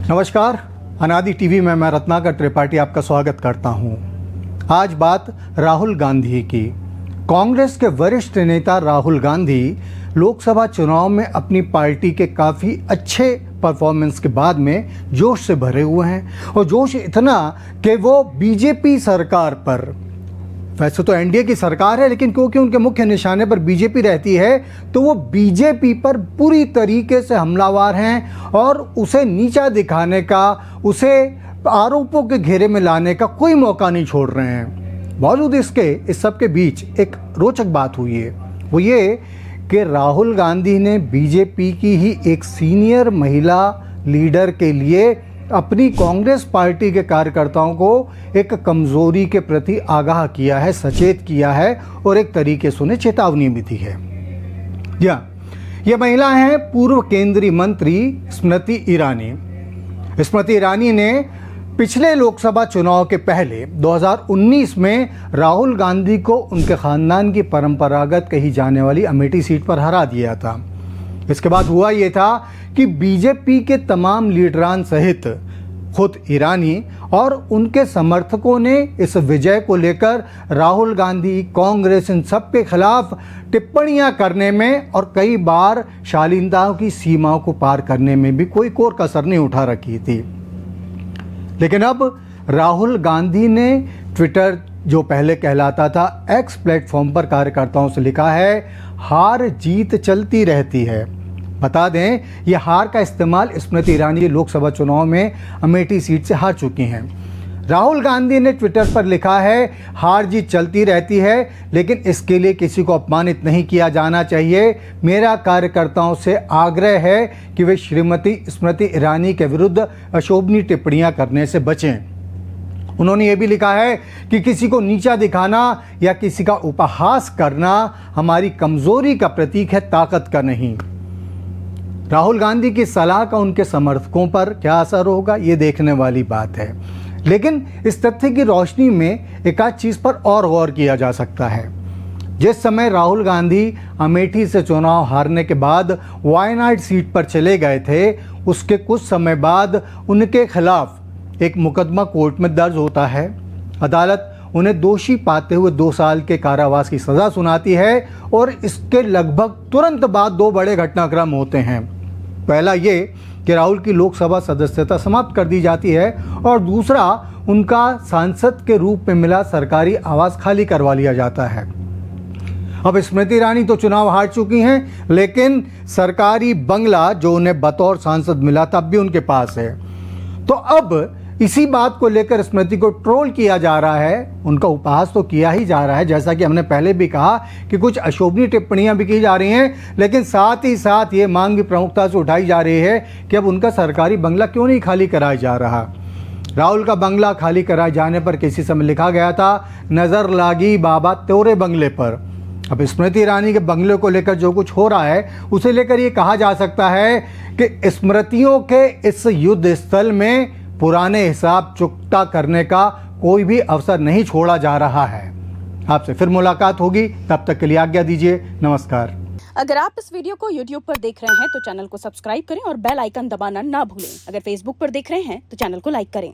नमस्कार, अनादि टीवी में मैं रत्नाकर त्रिपाठी आपका स्वागत करता हूं। आज बात राहुल गांधी की। कांग्रेस के वरिष्ठ नेता राहुल गांधी लोकसभा चुनाव में अपनी पार्टी के काफ़ी अच्छे परफॉर्मेंस के बाद में जोश से भरे हुए हैं और जोश इतना कि वो बीजेपी सरकार पर, वैसे तो एनडीए की सरकार है लेकिन क्योंकि उनके मुख्य निशाने पर बीजेपी रहती है तो वो बीजेपी पर पूरी तरीके से हमलावर हैं और उसे नीचा दिखाने का, उसे आरोपों के घेरे में लाने का कोई मौका नहीं छोड़ रहे हैं। बावजूद इसके इस सब के बीच एक रोचक बात हुई है, वो ये कि राहुल गांधी ने बीजेपी की ही एक सीनियर महिला लीडर के लिए अपनी कांग्रेस पार्टी के कार्यकर्ताओं को एक कमजोरी के प्रति आगाह किया है, सचेत किया है और एक तरीके से उन्हें चेतावनी भी दी है। यह महिला है पूर्व केंद्रीय मंत्री स्मृति ईरानी। स्मृति ईरानी ने पिछले लोकसभा चुनाव के पहले 2019 में राहुल गांधी को उनके खानदान की परंपरागत कही जाने वाली अमेठी सीट पर हरा दिया था। इसके बाद हुआ ये था कि बीजेपी के तमाम लीडरान सहित खुद ईरानी और उनके समर्थकों ने इस विजय को लेकर राहुल गांधी, कांग्रेस, इन सब के खिलाफ टिप्पणियां करने में और कई बार शालीनताओं की सीमाओं को पार करने में भी कोई कोर कसर नहीं उठा रखी थी। लेकिन अब राहुल गांधी ने ट्विटर, जो पहले कहलाता था एक्स प्लेटफॉर्म पर कार्यकर्ताओं से लिखा है, हार जीत चलती रहती है। बता दें, यह हार का इस्तेमाल स्मृति ईरानी लोकसभा चुनाव में अमेठी सीट से हार चुकी हैं। राहुल गांधी ने ट्विटर पर लिखा है, हार जीत चलती रहती है लेकिन इसके लिए किसी को अपमानित नहीं किया जाना चाहिए। मेरा कार्यकर्ताओं से आग्रह है कि वे श्रीमती स्मृति ईरानी के विरुद्ध अशोभनीय टिप्पणियां करने से बचें। उन्होंने ये भी लिखा है कि किसी को नीचा दिखाना या किसी का उपहास करना हमारी कमजोरी का प्रतीक है, ताकत का नहीं। राहुल गांधी की सलाह का उनके समर्थकों पर क्या असर होगा, ये देखने वाली बात है। लेकिन इस तथ्य की रोशनी में एक आध चीज़ पर और गौर किया जा सकता है। जिस समय राहुल गांधी अमेठी से चुनाव हारने के बाद वायनाड सीट पर चले गए थे, उसके कुछ समय बाद उनके खिलाफ एक मुकदमा कोर्ट में दर्ज होता है। अदालत उन्हें दोषी पाते हुए 2 साल के कारावास की सज़ा सुनाती है और इसके लगभग तुरंत बाद 2 बड़े घटनाक्रम होते हैं। पहला ये कि राहुल की लोकसभा सदस्यता समाप्त कर दी जाती है और दूसरा, उनका सांसद के रूप में मिला सरकारी आवास खाली करवा लिया जाता है। अब स्मृति ईरानी तो चुनाव हार चुकी हैं लेकिन सरकारी बंगला जो उन्हें बतौर सांसद मिला था अब भी उनके पास है। तो अब इसी बात को लेकर स्मृति को ट्रोल किया जा रहा है, उनका उपहास तो किया ही जा रहा है, जैसा कि हमने पहले भी कहा कि कुछ अशोभनीय टिप्पणियां भी की जा रही हैं, लेकिन साथ ही साथ ये मांग भी प्रमुखता से उठाई जा रही है कि अब उनका सरकारी बंगला क्यों नहीं खाली कराया जा रहा। राहुल का बंगला खाली कराए जाने पर किसी समय लिखा गया था, नज़र लागी बाबा तोरे बंगले पर। अब स्मृति ईरानी के बंगले को लेकर जो कुछ हो रहा है उसे लेकर ये कहा जा सकता है कि स्मृतियों के इस युद्ध स्थल में पुराने हिसाब चुकता करने का कोई भी अवसर नहीं छोड़ा जा रहा है। आपसे फिर मुलाकात होगी, तब तक के लिए आज्ञा दीजिए। नमस्कार। अगर आप इस वीडियो को YouTube पर देख रहे हैं तो चैनल को सब्सक्राइब करें और बेल आइकन दबाना ना भूलें। अगर Facebook पर देख रहे हैं तो चैनल को लाइक करें।